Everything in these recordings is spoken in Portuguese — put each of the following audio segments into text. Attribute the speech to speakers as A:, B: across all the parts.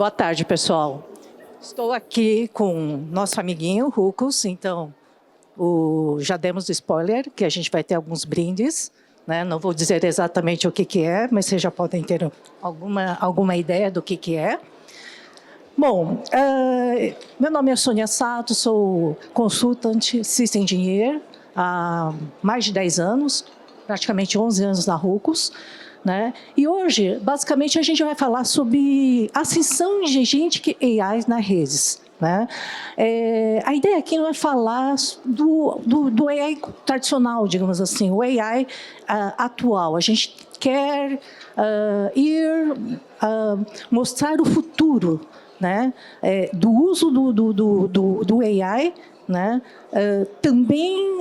A: Boa tarde, pessoal. Estou aqui com nosso amiguinho, Ruckus. Então, já demos spoiler, que a gente vai ter alguns brindes, né? Não vou dizer exatamente o que é, mas vocês já podem ter alguma ideia do que é. Bom, meu nome é Sônia Sato, sou consultant System Engineer há mais de 10 anos, praticamente 11 anos na Ruckus. Né? E hoje, basicamente, a gente vai falar sobre ascensão de agentic AI nas redes. Né? A ideia aqui não é falar do AI tradicional, digamos assim, o AI atual. A gente quer mostrar o futuro, né? Do uso do AI, né? Também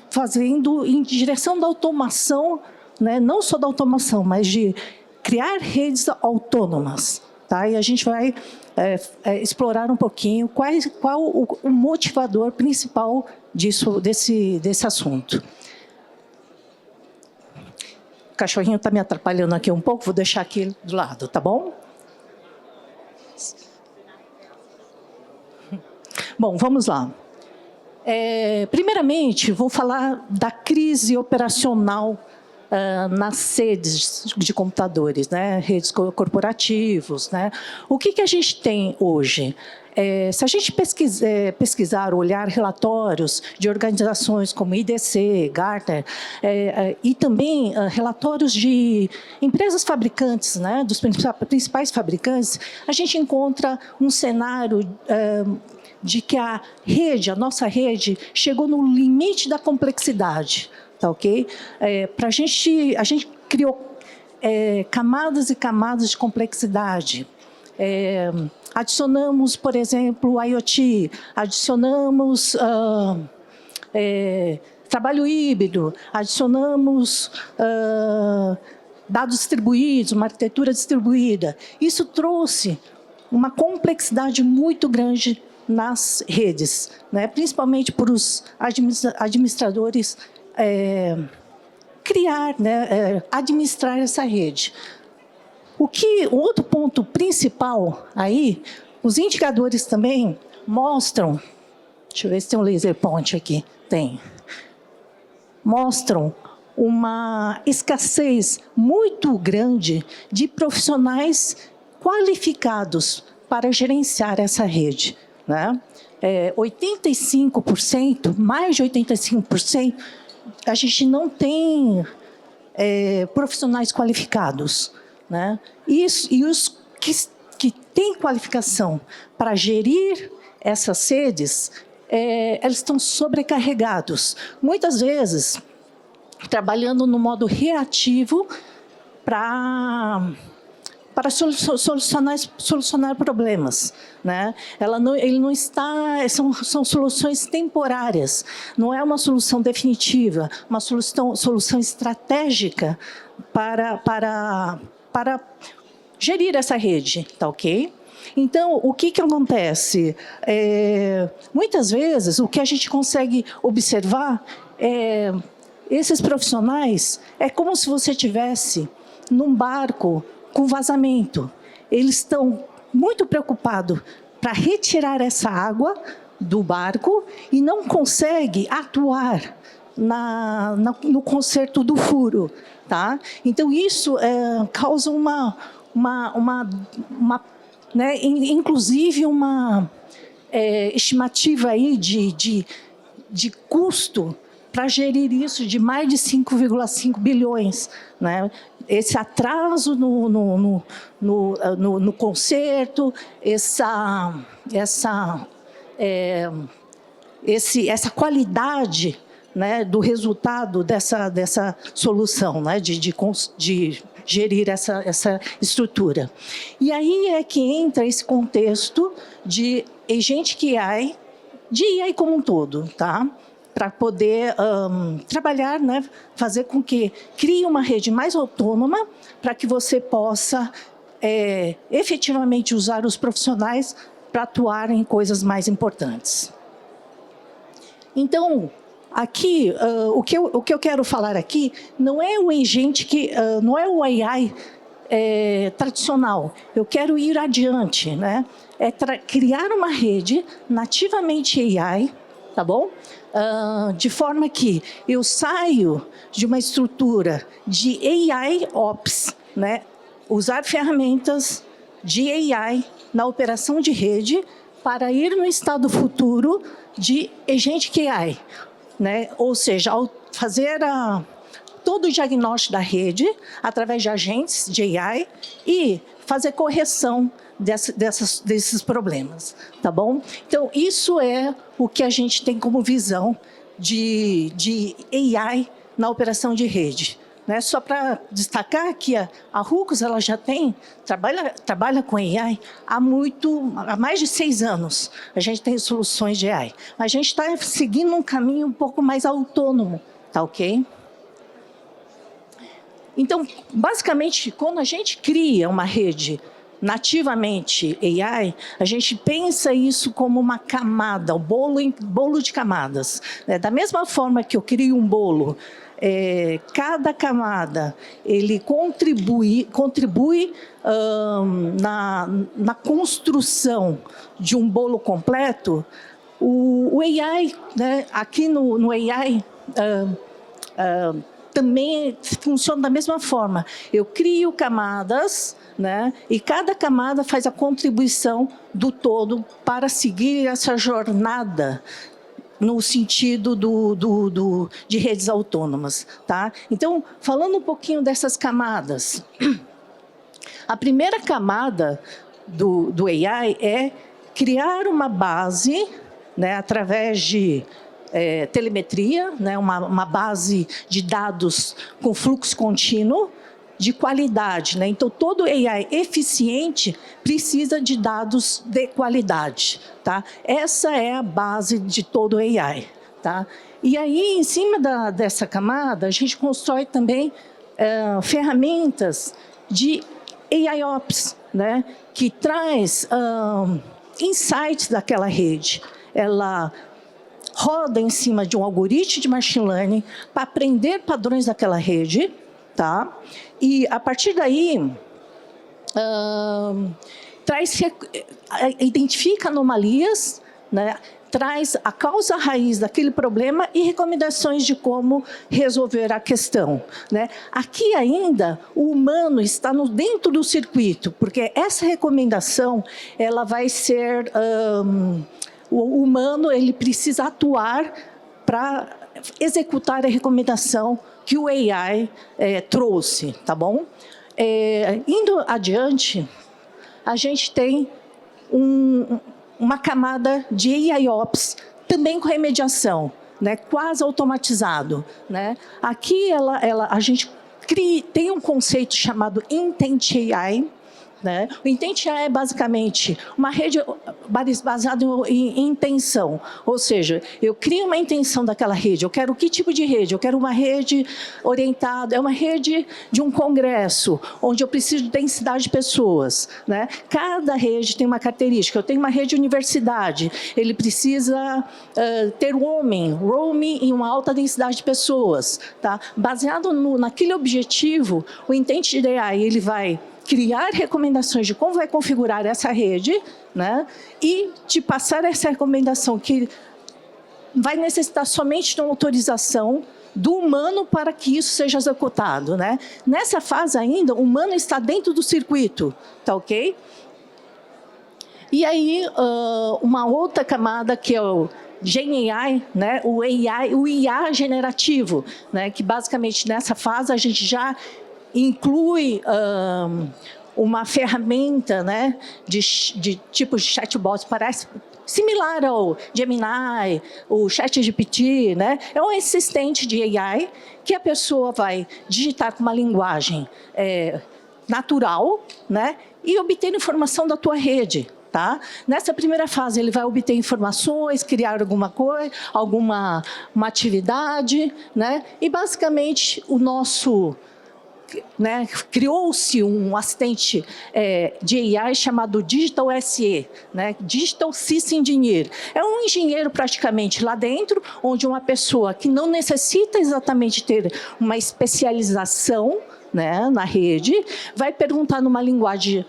A: fazendo em direção da automação, né? Não só da automação, mas de criar redes autônomas. Tá? E a gente vai explorar um pouquinho qual o motivador principal desse assunto. O cachorrinho está me atrapalhando aqui um pouco, vou deixar aqui do lado, tá bom? Bom, vamos lá. Primeiramente, vou falar da crise operacional nas redes de computadores, né? Redes corporativos. Né? O que a gente tem hoje? Se a gente pesquisar, olhar relatórios de organizações como IDC, Gartner, e também relatórios de empresas fabricantes, né? Dos principais fabricantes, a gente encontra um cenário de que a nossa rede, chegou no limite da complexidade. Tá, ok? A gente criou camadas e camadas de complexidade. Adicionamos, por exemplo, o IoT, adicionamos trabalho híbrido, adicionamos dados distribuídos, uma arquitetura distribuída. Isso trouxe uma complexidade muito grande nas redes, né? Principalmente para os administradores criar, né, administrar essa rede. O outro ponto principal aí, os indicadores também mostram, deixa eu ver se tem um laser point aqui, tem, mostram uma escassez muito grande de profissionais qualificados para gerenciar essa rede. Né? 85%, mais de 85%, a gente não tem profissionais qualificados. Né? E os que têm qualificação para gerir essas redes, eles estão sobrecarregados. Muitas vezes, trabalhando no modo reativo para solucionar problemas. Né? Ele não está, são soluções temporárias, não é uma solução definitiva, uma solução estratégica para gerir essa rede, tá ok? Então, o que acontece? Muitas vezes, o que a gente consegue observar esses profissionais é como se você estivesse num barco com vazamento. Eles estão muito preocupados para retirar essa água do barco e não conseguem atuar no conserto do furo. Tá? Então, isso causa né, inclusive uma estimativa aí de custo para gerir isso de mais de 5,5 bilhões. Né? Esse atraso no conserto, essa qualidade, né, do resultado dessa solução, né, de gerir essa estrutura. E aí é que entra esse contexto de agentic AI, de AI como um todo, tá? Para poder trabalhar, né, fazer com que crie uma rede mais autônoma para que você possa efetivamente usar os profissionais para atuar em coisas mais importantes. Então, aqui, o que eu quero falar aqui não é o agentic, não é o AI tradicional. Eu quero ir adiante, né? Criar uma rede nativamente AI, tá bom? De forma que eu saio de uma estrutura de AI Ops, né? Usar ferramentas de AI na operação de rede para ir no estado futuro de Agentic AI, né? Ou seja, ao fazer todo o diagnóstico da rede através de agentes de AI e fazer correção desses problemas, tá bom? Então, isso é o que a gente tem como visão de AI na operação de rede. Né? Só para destacar que a Rucos ela já trabalha com AI há mais de 6 anos. A gente tem soluções de AI. A gente está seguindo um caminho um pouco mais autônomo, tá ok? Então, basicamente, quando a gente cria uma rede nativamente AI, a gente pensa isso como uma camada, o bolo de camadas. Da mesma forma que eu crio um bolo, cada camada ele contribui na construção de um bolo completo. O AI, né, aqui no AI, também funciona da mesma forma. Eu crio camadas, né, e cada camada faz a contribuição do todo para seguir essa jornada no sentido de redes autônomas. Tá? Então, falando um pouquinho dessas camadas. A primeira camada do AI é criar uma base, né, através de telemetria, né, uma base de dados com fluxo contínuo, de qualidade. Né? Então, todo AI eficiente precisa de dados de qualidade. Tá? Essa é a base de todo AI. Tá? E aí, em cima dessa camada, a gente constrói também ferramentas de AIOps, né? Que traz insights daquela rede. Ela roda em cima de um algoritmo de machine learning para aprender padrões daquela rede, tá? E, a partir daí, identifica anomalias, né? Traz a causa raiz daquele problema e recomendações de como resolver a questão. Né? Aqui ainda, o humano está dentro do circuito, porque essa recomendação ela vai ser... o humano ele precisa atuar para executar a recomendação que o AI trouxe, tá bom? Indo adiante, a gente tem uma camada de AIOps, também com remediação, né, quase automatizado. Né? Aqui a gente tem um conceito chamado Intent AI. Né? O Intent AI é basicamente uma rede baseada em intenção, ou seja, eu crio uma intenção daquela rede, eu quero que tipo de rede? Eu quero uma rede orientada, é uma rede de um congresso, onde eu preciso de densidade de pessoas. Né? Cada rede tem uma característica, eu tenho uma rede de universidade, ele precisa ter roaming em uma alta densidade de pessoas. Tá? Baseado naquele objetivo, o Intent AI ele vai criar recomendações de como vai configurar essa rede, né? E te passar essa recomendação que vai necessitar somente de uma autorização do humano para que isso seja executado. Né? Nessa fase ainda, o humano está dentro do circuito, tá ok? E aí, uma outra camada que é o GenAI, né? o IA generativo, né? Que basicamente nessa fase a gente já inclui uma ferramenta, né, de tipo de chatbot, parece similar ao Gemini, o ChatGPT, né? É um assistente de AI que a pessoa vai digitar com uma linguagem natural, né, e obter informação da tua rede. Tá? Nessa primeira fase, ele vai obter informações, criar alguma coisa, uma atividade, né? E basicamente o nosso... Né, criou-se um assistente de AI chamado Digital SE, né, Digital System Engineer. É um engenheiro praticamente lá dentro, onde uma pessoa que não necessita exatamente ter uma especialização, né, na rede, vai perguntar numa linguagem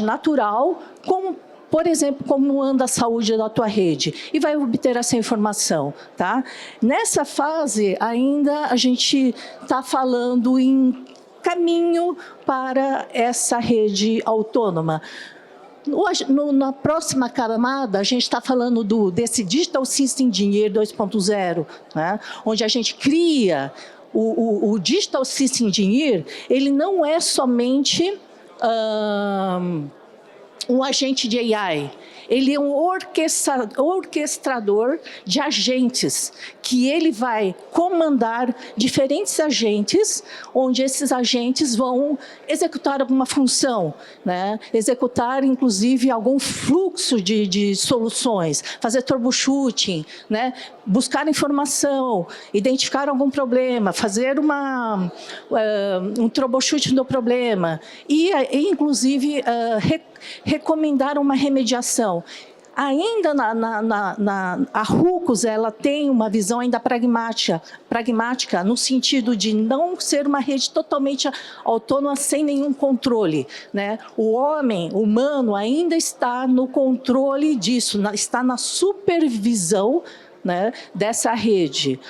A: natural, como, por exemplo, como anda a saúde da tua rede, e vai obter essa informação. Tá? Nessa fase, ainda a gente está falando em caminho para essa rede autônoma. Na próxima camada, a gente está falando desse Digital System Engineer 2.0, né? Onde a gente cria o Digital System Engineer, ele não é somente um agente de AI, ele é um orquestrador de agentes, que ele vai comandar diferentes agentes, onde esses agentes vão executar alguma função, né? Executar, inclusive, algum fluxo de soluções, fazer troubleshooting, né? Buscar informação, identificar algum problema, fazer um troubleshooting do problema e inclusive, recomendar uma remediação. Ainda a RUCOS, ela tem uma visão ainda pragmática no sentido de não ser uma rede totalmente autônoma, sem nenhum controle, né? O homem, humano, ainda está no controle disso, está na supervisão, né, dessa rede.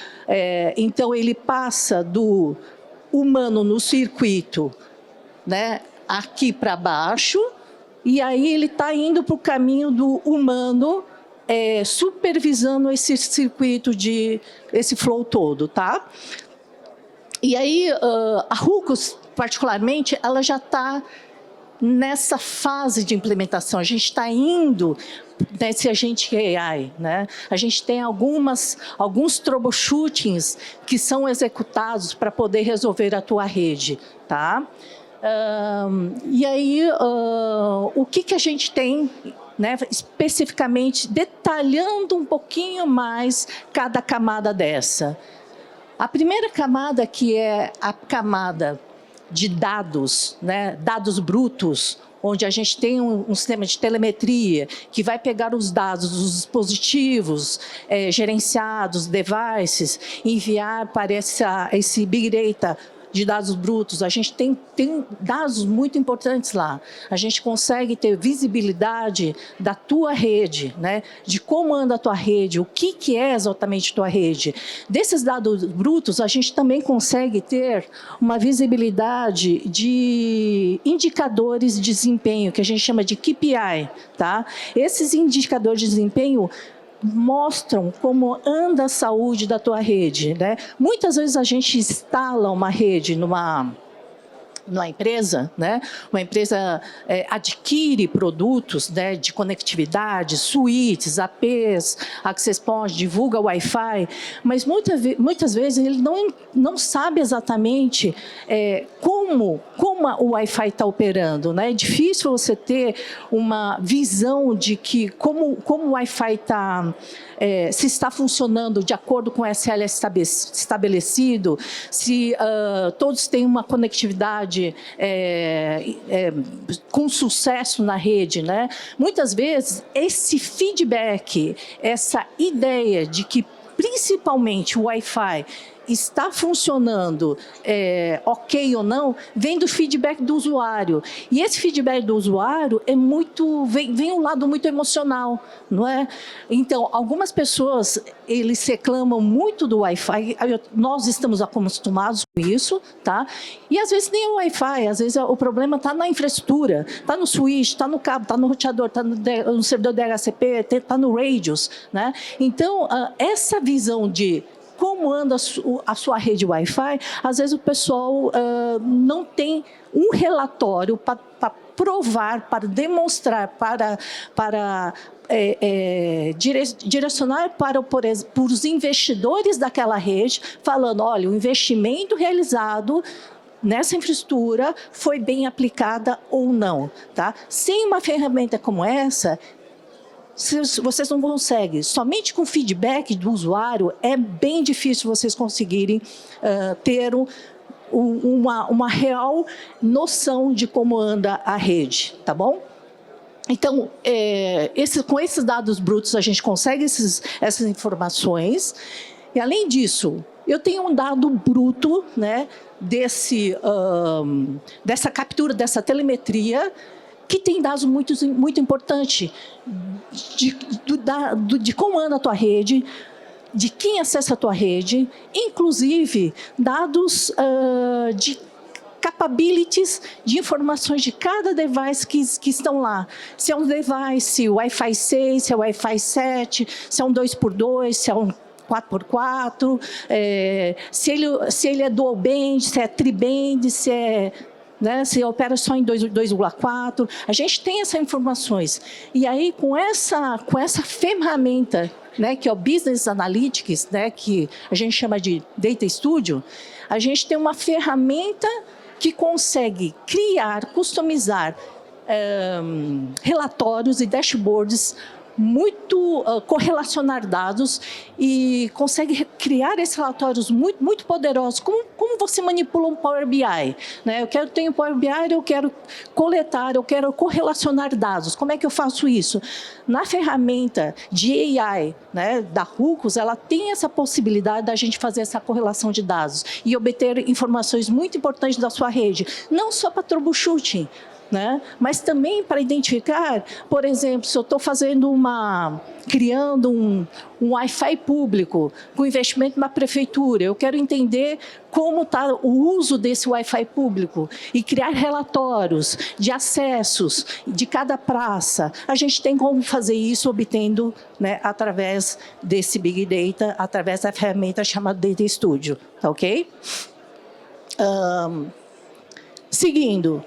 A: Então, ele passa do humano no circuito, né, aqui para baixo, e aí ele está indo para o caminho do humano, supervisando esse circuito, esse flow todo. Tá? E aí, a RUCOS, particularmente, ela já está nessa fase de implementação. A gente está indo nesse agente AI, né? A gente tem alguns troubleshootings que são executados para poder resolver a tua rede. Tá? E aí, o que a gente tem, né, especificamente, detalhando um pouquinho mais cada camada dessa? A primeira camada, que é a camada de dados, né, dados brutos, onde a gente tem um sistema de telemetria que vai pegar os dados dos dispositivos gerenciados, devices, enviar para esse Big Data de dados brutos. A gente tem dados muito importantes lá. A gente consegue ter visibilidade da tua rede, né? De como anda a tua rede, o que é exatamente a tua rede. Desses dados brutos, a gente também consegue ter uma visibilidade de indicadores de desempenho, que a gente chama de KPI. Tá? Esses indicadores de desempenho mostram como anda a saúde da tua rede, né? Muitas vezes a gente instala uma rede numa empresa, né? Uma empresa adquire produtos, né, de conectividade, suítes, APs, access point, divulga Wi-Fi, mas muitas vezes ele não sabe exatamente como o Wi-Fi está operando, né? É difícil você ter uma visão de que como o Wi-Fi se está funcionando de acordo com o SLA estabelecido, se todos têm uma conectividade com sucesso na rede, né? Muitas vezes, esse feedback, essa ideia de que, principalmente, o Wi-Fi está funcionando ok ou não, vem do feedback do usuário. E esse feedback do usuário vem um lado muito emocional, não é? Então, algumas pessoas, eles reclamam muito do Wi-Fi, nós estamos acostumados com isso, tá? E às vezes nem é o Wi-Fi, às vezes o problema está na infraestrutura, está no switch, está no cabo, está no roteador, está no servidor DHCP, está no radius, né? Então, essa visão de como anda a sua rede Wi-Fi, às vezes o pessoal não tem um relatório para provar, para demonstrar, para direcionar para os investidores daquela rede, falando, olha, o investimento realizado nessa infraestrutura foi bem aplicada ou não. Tá? Sem uma ferramenta como essa, vocês não conseguem. Somente com feedback do usuário é bem difícil vocês conseguirem ter uma real noção de como anda a rede, tá bom? Então, com esses dados brutos, a gente consegue essas informações. E, além disso, eu tenho um dado bruto, né, dessa captura, dessa telemetria, que tem dados muito importantes de como anda a tua rede, de quem acessa a tua rede, inclusive dados de capabilities de informações de cada device que estão lá. Se é um device Wi-Fi 6, se é Wi-Fi 7, se é um 2x2, se é um 4x4, se ele é dual band, se é tri-band, se opera só em 2,4. A gente tem essas informações. E aí, com essa ferramenta, né, que é o Business Analytics, né, que a gente chama de Data Studio, a gente tem uma ferramenta que consegue criar, customizar relatórios e dashboards correlacionar dados e consegue criar esses relatórios muito poderosos. Como você manipula um Power BI? Né? Eu tenho Power BI, eu quero coletar, eu quero correlacionar dados. Como é que eu faço isso? Na ferramenta de AI, né, da Ruckus, ela tem essa possibilidade da gente fazer essa correlação de dados e obter informações muito importantes da sua rede, não só para troubleshooting, né? Mas também para identificar, por exemplo, se eu estou criando um Wi-Fi público com investimento na prefeitura, eu quero entender como está o uso desse Wi-Fi público e criar relatórios de acessos de cada praça. A gente tem como fazer isso obtendo, né, através desse Big Data, através da ferramenta chamada Data Studio, tá ok? Seguindo.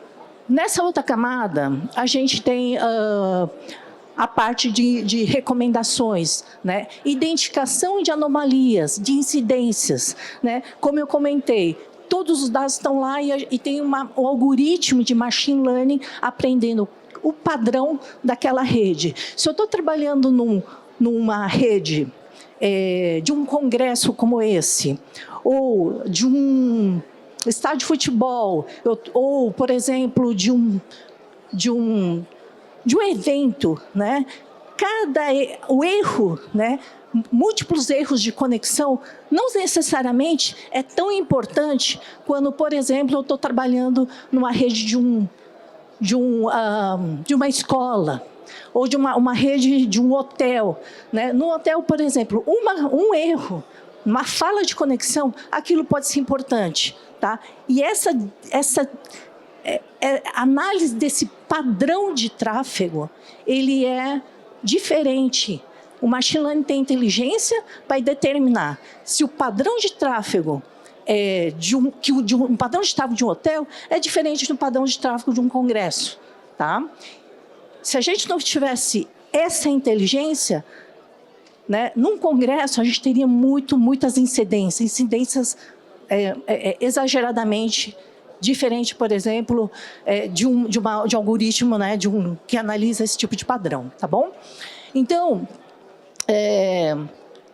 A: Nessa outra camada, a gente tem a parte de recomendações, né? Identificação de anomalias, de incidências, né? Como eu comentei, todos os dados estão lá e tem um algoritmo de machine learning aprendendo o padrão daquela rede. Se eu estou trabalhando numa rede de um congresso como esse, ou de um estádio de futebol, ou, por exemplo, de um evento, né? O erro, né? Múltiplos erros de conexão, não necessariamente é tão importante quando, por exemplo, eu estou trabalhando numa rede de uma escola, ou de uma rede de um hotel, né? No hotel, por exemplo, um erro, uma falha de conexão, aquilo pode ser importante. Tá? E essa análise desse padrão de tráfego, ele é diferente. O machine learning tem inteligência para determinar se o padrão de tráfego um padrão de tráfego de um hotel é diferente do padrão de tráfego de um congresso. Tá? Se a gente não tivesse essa inteligência, né, num congresso a gente teria muitas incidências exageradamente diferente, por exemplo, de um algoritmo, né, que analisa esse tipo de padrão, tá bom? Então,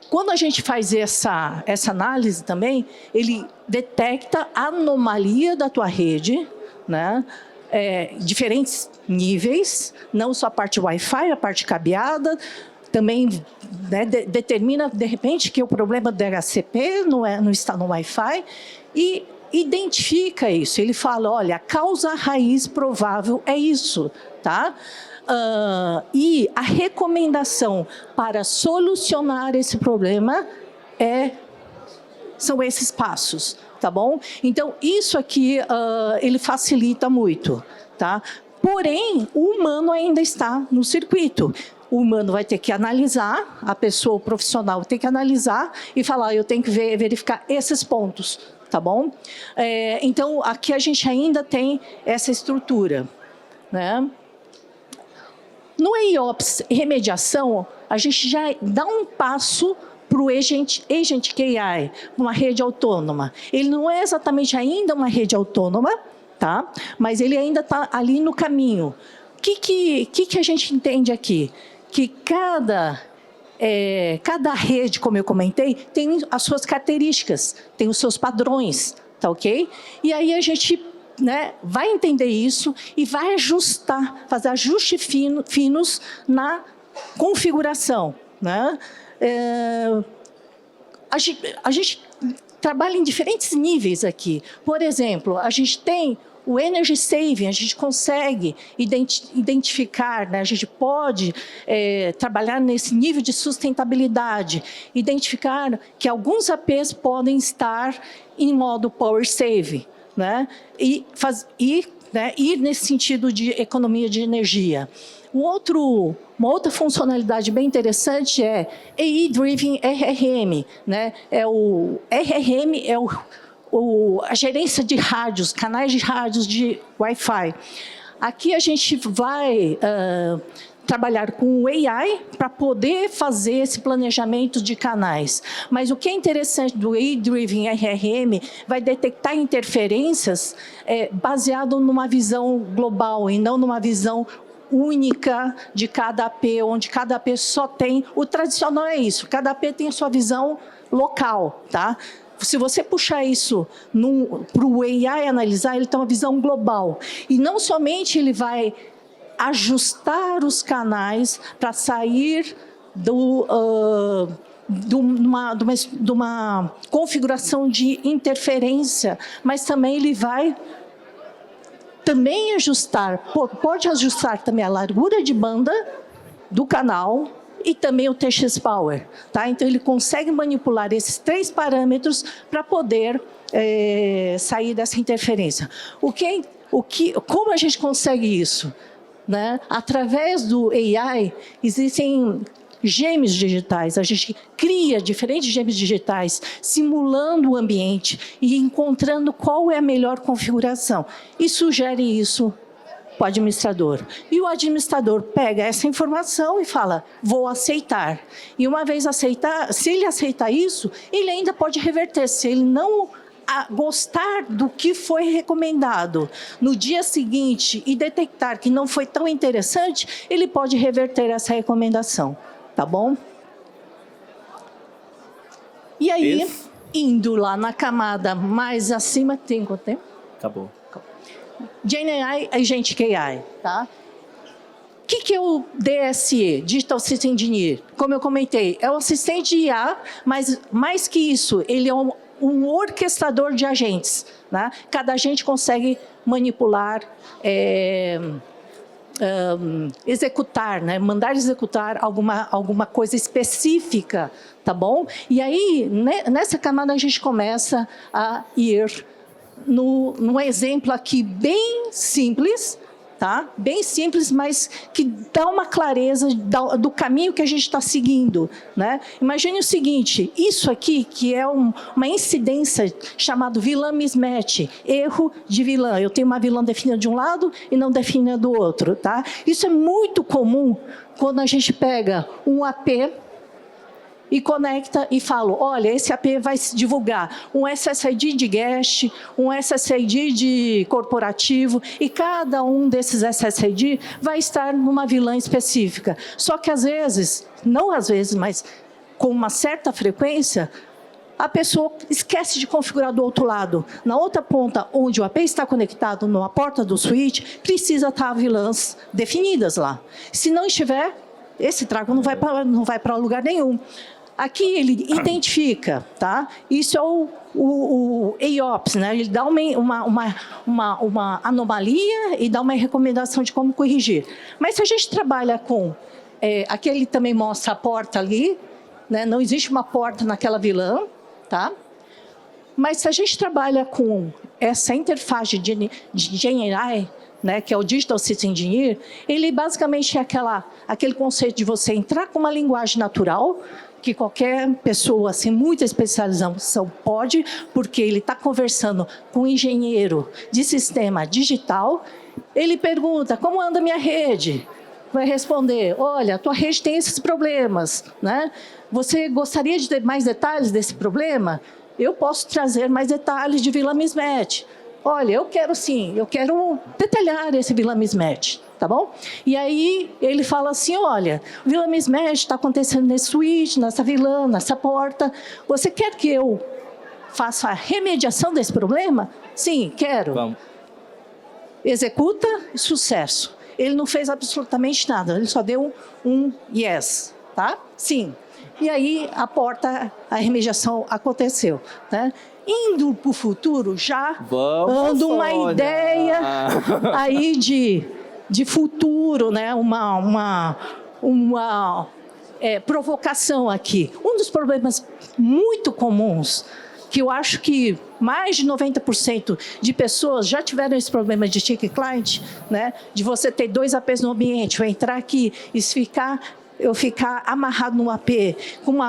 A: quando a gente faz essa análise também, ele detecta a anomalia da tua rede, né, diferentes níveis, não só a parte Wi-Fi, a parte cabeada, também, né, determina, de repente, que o problema do DHCP não está no Wi-Fi e identifica isso. Ele fala, olha, a causa raiz provável é isso, tá? E a recomendação para solucionar esse problema são esses passos, tá bom? Então, isso aqui ele facilita muito, tá? Porém, o humano ainda está no circuito. O humano vai ter que analisar, a pessoa, o profissional, tem que analisar e falar, eu tenho que verificar esses pontos, tá bom? Então, aqui a gente ainda tem essa estrutura, né? No AIOps remediação, a gente já dá um passo para o Agent AI, uma rede autônoma. Ele não é exatamente ainda uma rede autônoma, tá? Mas ele ainda está ali no caminho. O que a gente entende aqui? Que cada rede, como eu comentei, tem as suas características, tem os seus padrões, tá ok? E aí a gente, né, vai entender isso e vai ajustar, fazer ajustes finos na configuração, né? A gente trabalha em diferentes níveis aqui. Por exemplo, a gente tem o energy saving, a gente consegue identificar, né? A gente pode trabalhar nesse nível de sustentabilidade, identificar que alguns APs podem estar em modo power save, né? Ir nesse sentido de economia de energia. Uma outra funcionalidade bem interessante é AI-Driven RRM. Né? O RRM é a gerência de rádios, canais de rádios de Wi-Fi. Aqui a gente vai trabalhar com o AI para poder fazer esse planejamento de canais. Mas o que é interessante do AI-Driven RRM vai detectar interferências baseado numa visão global e não numa visão única de cada AP, onde cada AP só tem... O tradicional é isso, cada AP tem a sua visão local, tá? Se você puxar isso para o AI analisar, ele tem uma visão global. E não somente ele vai ajustar os canais para sair de uma configuração de interferência, mas também ele vai pode ajustar também a largura de banda do canal e também o TX Power. Tá? Então, ele consegue manipular esses 3 parâmetros para poder sair dessa interferência. Como a gente consegue isso? Né? Através do AI, existem gêmeos digitais. A gente cria diferentes gêmeos digitais, simulando o ambiente e encontrando qual é a melhor configuração. E sugere isso para o administrador. E o administrador pega essa informação e fala, vou aceitar. E uma vez aceitar, se ele aceitar isso, ele ainda pode reverter. Se ele não gostar do que foi recomendado no dia seguinte e detectar que não foi tão interessante, ele pode reverter essa recomendação. Tá bom? E aí, indo lá na camada mais acima, tem quanto tempo?
B: Acabou.
A: GenAI e Agentic AI, tá? O que é o DSE, Digital System Engineer? Como eu comentei, é um assistente de IA, mas mais que isso, ele é um orquestrador de agentes. Né? Cada agente consegue manipular, executar, né? Mandar executar alguma coisa específica, tá bom? E aí, nessa camada, a gente começa a ir num exemplo aqui bem simples, tá? Bem simples, mas que dá uma clareza do caminho que a gente está seguindo. Né? Imagine o seguinte, isso aqui que é uma incidência chamada vilã mismatch, erro de vilã. Eu tenho uma vilã definida de um lado e não definida do outro. Tá? Isso é muito comum quando a gente pega um AP e conecta e fala, olha, esse AP vai divulgar um SSID de guest, um SSID de corporativo, e cada um desses SSID vai estar numa vilã específica. Só que às vezes, não às vezes, mas com uma certa frequência, a pessoa esquece de configurar do outro lado. Na outra ponta, onde o AP está conectado, numa porta do switch, precisa estar vilãs definidas lá. Se não estiver, esse trago não vai para lugar nenhum. Aqui ele identifica, tá? Isso é o AOPS, né? Ele dá uma anomalia e dá uma recomendação de como corrigir. Mas se a gente trabalha com... aqui ele também mostra a porta ali, né? Não existe uma porta naquela vilã, tá? Mas se a gente trabalha com essa interface de GenAI, né, que é o Digital System Engineer, ele basicamente é aquele conceito de você entrar com uma linguagem natural, que qualquer pessoa sem muita especialização pode, porque ele está conversando com um engenheiro de sistema digital, ele pergunta, como anda a minha rede? Vai responder, olha, a tua rede tem esses problemas. Né? Você gostaria de ter mais detalhes desse problema? Eu posso trazer mais detalhes de vilã mismatch. Olha, eu quero detalhar esse vilã mismatch, tá bom? E aí ele fala assim, olha, o vilã mismatch está acontecendo nesse switch, nessa vilã, nessa porta. Você quer que eu faça a remediação desse problema? Sim, quero.
B: Vamos.
A: Executa, sucesso. Ele não fez absolutamente nada, ele só deu um yes, tá? Sim. E aí a remediação aconteceu. Né?
B: Indo para o futuro, já
C: Vamos,
B: dando uma
C: Sônia.
B: ideia aí de futuro, né? Uma provocação aqui. Um dos problemas muito comuns, que eu acho que mais de 90% de pessoas já tiveram esse problema de check client, né? De você ter 2 APs no ambiente, eu entrar aqui e eu ficar amarrado no AP com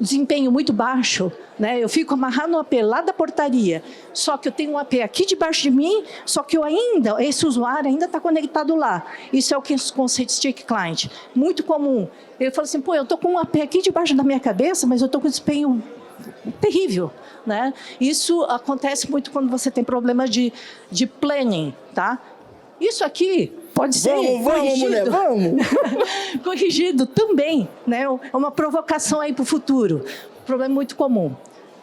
B: desempenho muito baixo, né? Eu fico amarrado no AP lá da portaria, só que eu tenho um AP aqui debaixo de mim, só que esse usuário ainda está conectado lá. Isso é o que os conceitos de check client, muito comum. Ele fala assim, pô, eu estou com um AP aqui debaixo da minha cabeça, mas eu estou com desempenho terrível, né? Isso acontece muito quando você tem problema de planning, tá? Isso aqui pode ser corrigido.
C: Mulher, vamos!
B: Corrigido também, né? É uma provocação aí para o futuro. Problema muito comum.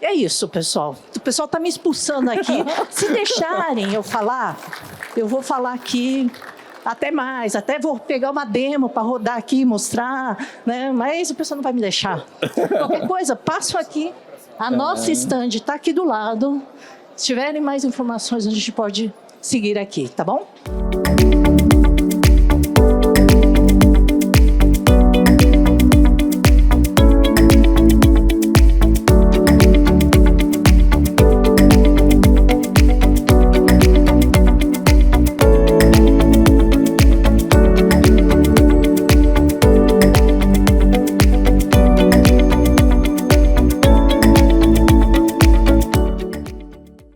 B: É isso, pessoal. O pessoal está me expulsando aqui. Se deixarem eu falar, eu vou falar aqui até mais. Até vou pegar uma demo para rodar aqui, mostrar, né? Mas o pessoal não vai me deixar. Qualquer coisa, passo aqui. A nossa stand está aqui do lado. Se tiverem mais informações, a gente pode seguir aqui, tá bom?